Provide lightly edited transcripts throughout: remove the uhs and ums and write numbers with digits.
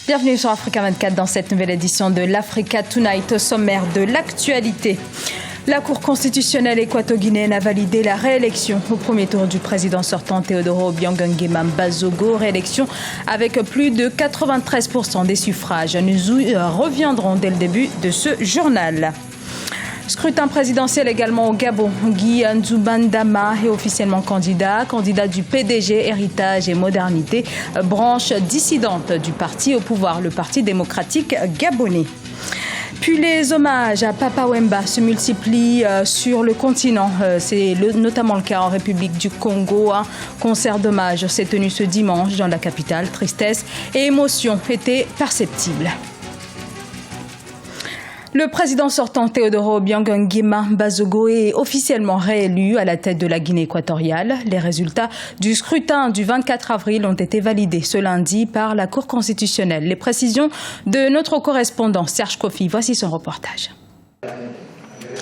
Bienvenue sur Africa 24 dans cette nouvelle édition de l'Africa Tonight, au sommaire de l'actualité. La Cour constitutionnelle équato-guinéenne a validé la réélection au premier tour du président sortant Teodoro Obiang Nguema Bazogo. Réélection avec plus de 93% des suffrages. Nous y reviendrons dès le début de ce journal. Scrutin présidentiel également au Gabon. Guy Nzubandama est officiellement candidat du PDG Héritage et Modernité, branche dissidente du parti au pouvoir, le Parti démocratique gabonais. Puis les hommages à Papa Wemba se multiplient sur le continent. C'est notamment le cas en République du Congo. Un concert d'hommage s'est tenu ce dimanche dans la capitale. Tristesse et émotion étaient perceptibles. Le président sortant Teodoro Obiang Nguema Bazogo est officiellement réélu à la tête de la Guinée équatoriale. Les résultats du scrutin du 24 avril ont été validés ce lundi par la Cour constitutionnelle. Les précisions de notre correspondant Serge Kofi. Voici son reportage.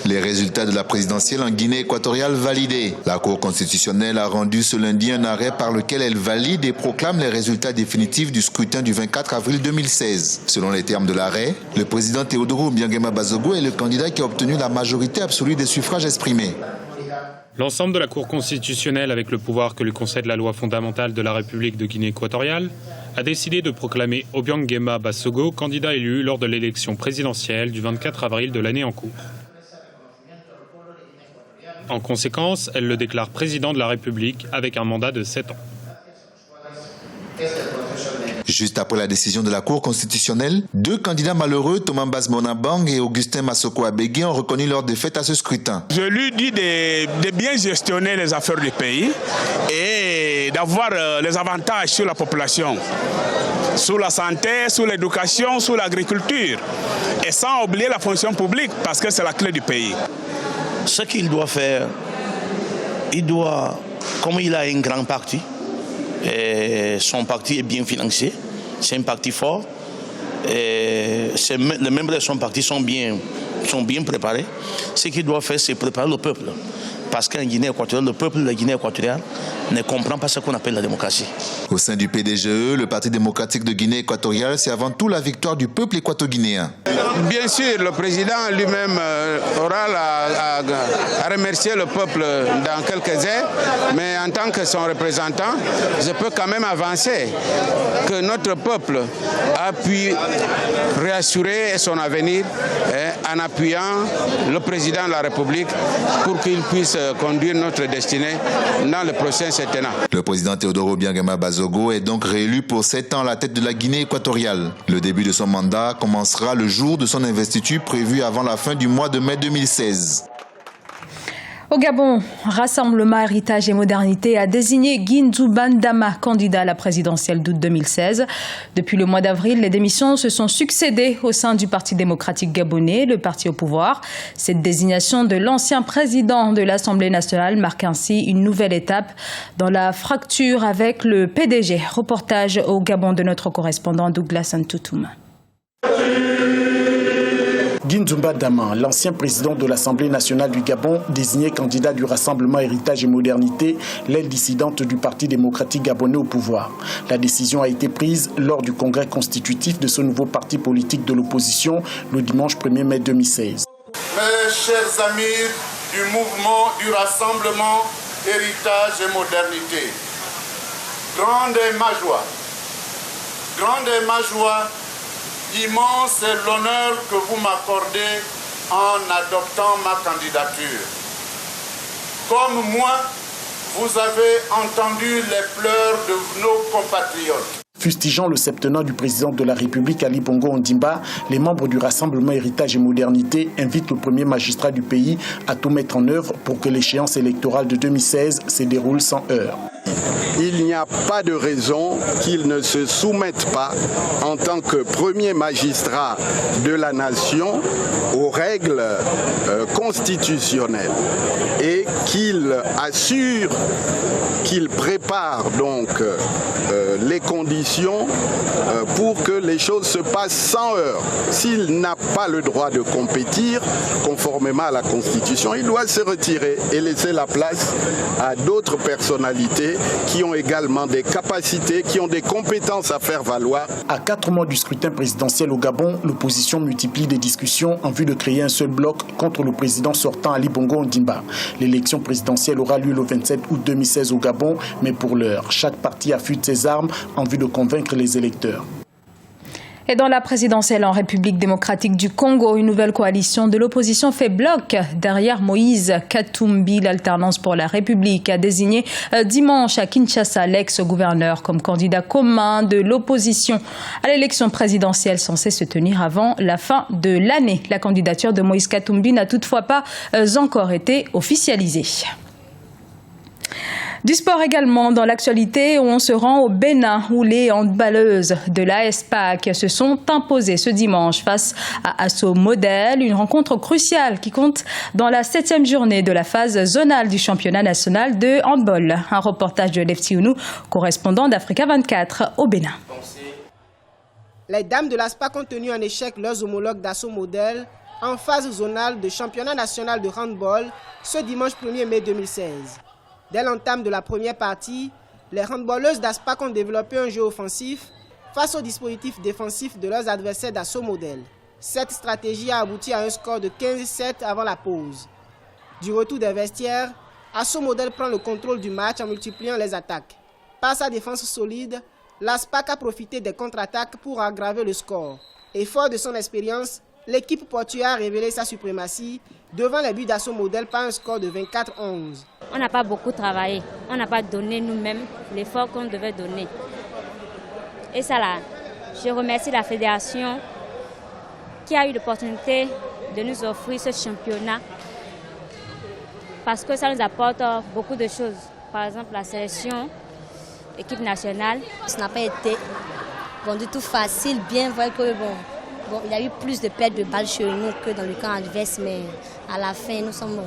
Les résultats de la présidentielle en Guinée équatoriale validés. La Cour constitutionnelle a rendu ce lundi un arrêt par lequel elle valide et proclame les résultats définitifs du scrutin du 24 avril 2016. Selon les termes de l'arrêt, le président Teodoro Obiang Nguema Bazogo est le candidat qui a obtenu la majorité absolue des suffrages exprimés. L'ensemble de la Cour constitutionnelle, avec le pouvoir que lui concède la loi fondamentale de la République de Guinée équatoriale, a décidé de proclamer Obiang Nguema Bazogo candidat élu lors de l'élection présidentielle du 24 avril de l'année en cours. En conséquence, elle le déclare président de la République avec un mandat de 7 ans. Juste après la décision de la Cour constitutionnelle, deux candidats malheureux, Thomas Monabang et Augustin Masoko Abegui, ont reconnu leur défaite à ce scrutin. Je lui dis de bien gestionner les affaires du pays et d'avoir les avantages sur la population, sur la santé, sur l'éducation, sur l'agriculture, et sans oublier la fonction publique parce que c'est la clé du pays. Ce qu'il doit faire, comme il a un grand parti, et son parti est bien financé, c'est un parti fort, et les membres de son parti sont bien préparés. Ce qu'il doit faire, c'est préparer le peuple. Parce qu'en Guinée équatoriale, le peuple de la Guinée équatoriale ne comprend pas ce qu'on appelle la démocratie. Au sein du PDGE, le Parti démocratique de Guinée équatoriale, c'est avant tout la victoire du peuple équato-guinéen. Bien sûr, le président lui-même aura à remercier le peuple dans quelques heures, mais en tant que son représentant, je peux quand même avancer que notre peuple a pu réassurer son avenir en appuyant le président de la République pour qu'il puisse conduire notre destinée dans le prochain septennat. Le président Teodoro Obiang Nguema Bazogo est donc réélu pour 7 ans à la tête de la Guinée équatoriale. Le début de son mandat commencera le jour de son investiture prévue avant la fin du mois de mai 2016. Au Gabon, Rassemblement Héritage et Modernité a désigné Guy Nzubandama candidat à la présidentielle d'août 2016. Depuis le mois d'avril, les démissions se sont succédées au sein du Parti démocratique gabonais, le parti au pouvoir. Cette désignation de l'ancien président de l'Assemblée nationale marque ainsi une nouvelle étape dans la fracture avec le PDG. Reportage au Gabon de notre correspondant Douglas Ntoutoum. Guy Nzubandama, l'ancien président de l'Assemblée nationale du Gabon, désigné candidat du Rassemblement Héritage et Modernité, l'aile dissidente du Parti démocratique gabonais au pouvoir. La décision a été prise lors du congrès constitutif de ce nouveau parti politique de l'opposition le dimanche 1er mai 2016. Mes chers amis du mouvement du Rassemblement Héritage et Modernité, grande est ma joie, immense est l'honneur que vous m'accordez en adoptant ma candidature. Comme moi, vous avez entendu les pleurs de nos compatriotes. Fustigeant le septennat du président de la République Ali Bongo Ondimba, les membres du Rassemblement Héritage et Modernité invitent le premier magistrat du pays à tout mettre en œuvre pour que l'échéance électorale de 2016 se déroule sans heurts. Il n'y a pas de raison qu'il ne se soumette pas en tant que premier magistrat de la nation aux règles constitutionnelles et qu'il assure, qu'il prépare donc les conditions pour que les choses se passent sans heurts. S'il n'a pas le droit de compétir conformément à la Constitution, il doit se retirer et laisser la place à d'autres personnalités qui ont également des capacités, qui ont des compétences à faire valoir. À 4 mois du scrutin présidentiel au Gabon, l'opposition multiplie des discussions en vue de créer un seul bloc contre le président sortant Ali Bongo Ondimba. L'élection présidentielle aura lieu le 27 août 2016 au Gabon, mais pour l'heure, chaque parti affûte ses armes en vue de convaincre les électeurs. Et dans la présidentielle en République démocratique du Congo, une nouvelle coalition de l'opposition fait bloc derrière Moïse Katumbi. L'Alternance pour la République a désigné dimanche à Kinshasa l'ex-gouverneur comme candidat commun de l'opposition à l'élection présidentielle censée se tenir avant la fin de l'année. La candidature de Moïse Katumbi n'a toutefois pas encore été officialisée. Du sport également dans l'actualité, on se rend au Bénin où les handballeuses de l'AS PAC se sont imposées ce dimanche face à Asso Model, une rencontre cruciale qui compte dans la 7e journée de la phase zonale du championnat national de handball. Un reportage de Lefti Ounou, correspondant d'Africa 24 au Bénin. Les dames de l'AS PAC ont tenu en échec leurs homologues d'Asso Model en phase zonale de championnat national de handball ce dimanche 1er mai 2016. Dès l'entame de la première partie, les handballeuses d'ASPAC ont développé un jeu offensif face au dispositif défensif de leurs adversaires d'Asso Model. Cette stratégie a abouti à un score de 15-7 avant la pause. Du retour des vestiaires, Asso Model prend le contrôle du match en multipliant les attaques. Par sa défense solide, l'ASPAC a profité des contre-attaques pour aggraver le score. Et fort de son expérience, l'équipe portuaire a révélé sa suprématie devant les buts d'Asso Model par un score de 24-11. On n'a pas beaucoup travaillé, on n'a pas donné nous-mêmes l'effort qu'on devait donner. Et ça là, je remercie la fédération qui a eu l'opportunité de nous offrir ce championnat parce que ça nous apporte beaucoup de choses. Par exemple, la sélection, l'équipe nationale. Ça n'a pas été du tout facile, bien vrai que bon, il y a eu plus de pertes de balles chez nous que dans le camp adverse, mais à la fin, nous sommes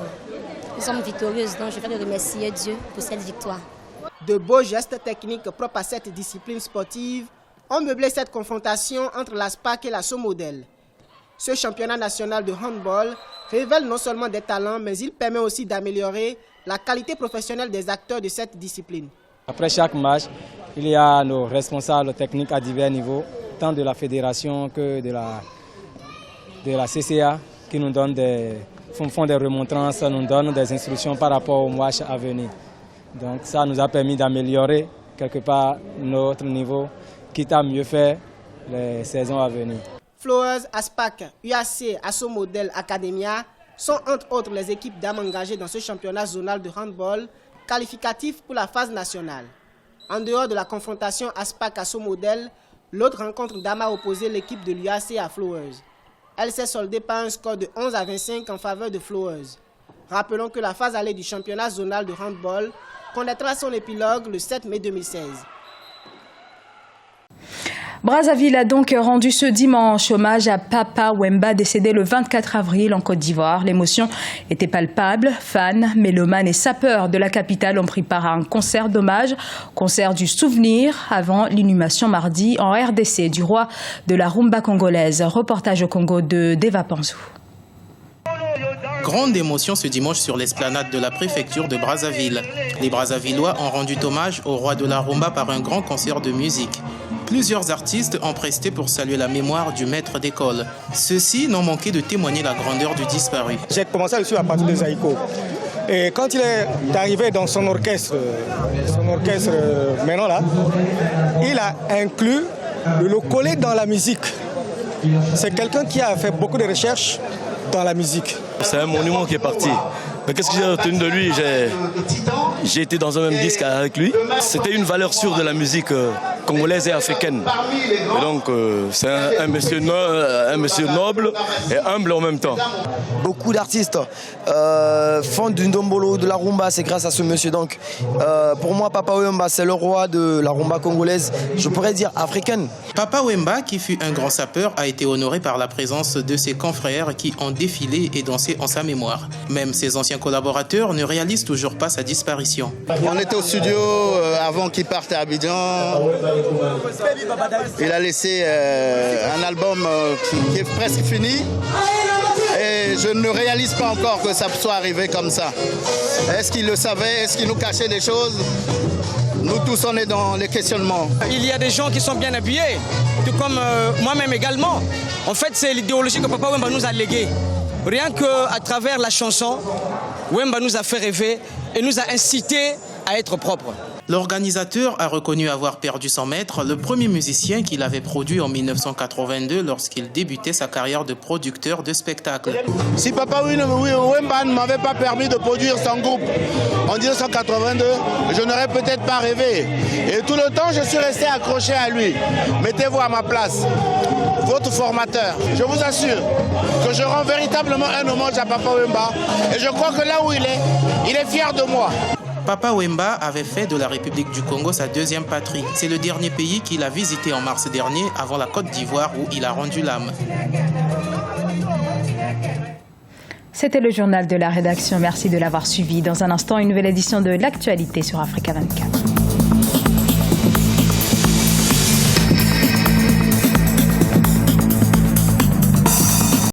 victorieuses. Donc, je vais remercier Dieu pour cette victoire. De beaux gestes techniques propres à cette discipline sportive ont meublé cette confrontation entre l'ASPAC et l'Asso Model. Ce championnat national de handball révèle non seulement des talents, mais il permet aussi d'améliorer la qualité professionnelle des acteurs de cette discipline. Après chaque match, il y a nos responsables techniques à divers niveaux, tant de la fédération que de la CCA, qui nous donnent font des remontrances, nous donnent des instructions par rapport au match à venir. Donc ça nous a permis d'améliorer quelque part notre niveau, quitte à mieux faire les saisons à venir. Flowers, ASPAC, UAC, Asso Model, Academia sont entre autres les équipes dames engagées dans ce championnat zonal de handball qualificatif pour la phase nationale. En dehors de la confrontation ASPAC-Asso Model, l'autre rencontre dames a opposé l'équipe de l'UAC à Flowers. Elle s'est soldée par un score de 11-25 en faveur de Flowers. Rappelons que la phase allée du championnat zonal de handball connaîtra son épilogue le 7 mai 2016. Brazzaville a donc rendu ce dimanche hommage à Papa Wemba, décédé le 24 avril en Côte d'Ivoire. L'émotion était palpable. Fans, mélomanes et sapeurs de la capitale ont pris part à un concert d'hommage, concert du souvenir avant l'inhumation mardi en RDC du roi de la rumba congolaise. Reportage au Congo de Deva Panzou. Grande émotion ce dimanche sur l'esplanade de la préfecture de Brazzaville. Les Brazzavillois ont rendu hommage au roi de la rumba par un grand concert de musique. Plusieurs artistes ont presté pour saluer la mémoire du maître d'école. Ceux-ci n'ont manqué de témoigner la grandeur du disparu. J'ai commencé à le suivre à partir de Zaïko. Et quand il est arrivé dans son orchestre maintenant là, il a inclus le collé dans la musique. C'est quelqu'un qui a fait beaucoup de recherches dans la musique. C'est un monument qui est parti. Mais qu'est-ce que j'ai retenu de lui? J'ai été dans un même disque avec lui. C'était une valeur sûre de la musique congolaise et africaine. Et donc, c'est un monsieur noble et humble en même temps. Beaucoup d'artistes font du ndombolo, de la rumba, c'est grâce à ce monsieur. Donc, pour moi, Papa Wemba, c'est le roi de la rumba congolaise, je pourrais dire africaine. Papa Wemba, qui fut un grand sapeur, a été honoré par la présence de ses confrères qui ont défilé et dansé en sa mémoire. Même ses anciens collaborateurs ne réalisent toujours pas sa disparition. On était au studio avant qu'il parte à Abidjan. Il a laissé un album qui est presque fini. Et je ne réalise pas encore que ça soit arrivé comme ça. Est-ce qu'il le savait? Est-ce qu'il nous cachait des choses? Nous tous, on est dans les questionnements. Il y a des gens qui sont bien habillés, tout comme moi-même également. En fait, c'est l'idéologie que Papa Wemba nous a léguée. Rien qu'à travers la chanson, Wemba nous a fait rêver et nous a incités à être propres. L'organisateur a reconnu avoir perdu son maître, le premier musicien qu'il avait produit en 1982 lorsqu'il débutait sa carrière de producteur de spectacles. Si Papa Wemba ne m'avait pas permis de produire son groupe en 1982, je n'aurais peut-être pas rêvé. Et tout le temps, je suis resté accroché à lui. Mettez-vous à ma place, votre formateur. Je vous assure que je rends véritablement un hommage à Papa Wemba. Et je crois que là où il est fier de moi. Papa Wemba avait fait de la République du Congo sa deuxième patrie. C'est le dernier pays qu'il a visité en mars dernier, avant la Côte d'Ivoire où il a rendu l'âme. C'était le journal de la rédaction. Merci de l'avoir suivi. Dans un instant, une nouvelle édition de l'actualité sur Africa 24.